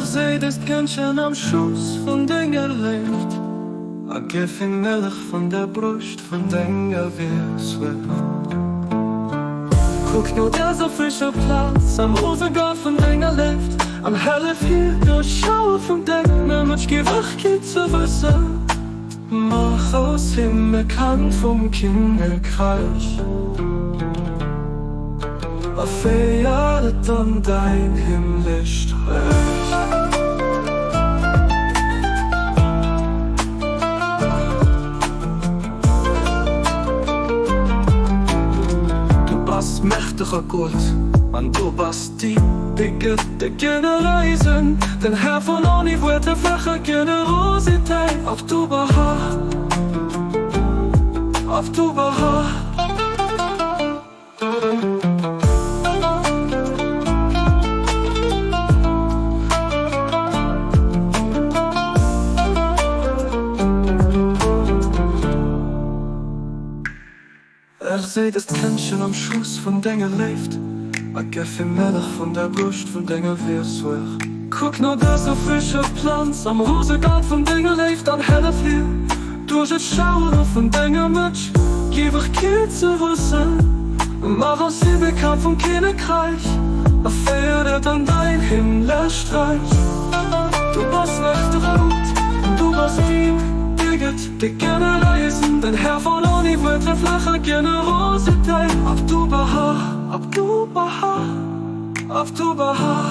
Seht das Kindchen am Schoß von Dinger lebt, a Giffin Milch von der Brust von Dinger wie Swift. Guck nur der so frische Platz am Rosengarten von Dinger lebt, am helle Vier durchschaue vom Deck, mir mit Gewach geht zu Wasser. Mach aus Himmel bekannt vom Kinderkreis, auf Jahre dann dein himmlisch Streich. Mächtiger Gott, man du bist die dicke Reisen, den Herr von Oni wird der flache Generosität auf du Baha, auf du Baha. Seht das Kindchen am Schoß von Dinger lebt, a Giffin Milch von der Brust von Dinger wie Swift. Guck nur der so frische Pflanz am Rosengarten von Dinger lebt, an helle Vier durch das Schauen von Dinger Mitsch, gib ich Kind zu wissen, mach aus sie bekannt vom Kinderkreis, a Pferde dann dein himmlisch Streich. Du bist mächtiger Gott, du bist die gerne reisen, den Herr von Oni wird der flache Generosität auf du Baha, auf du Baha, auf du Baha.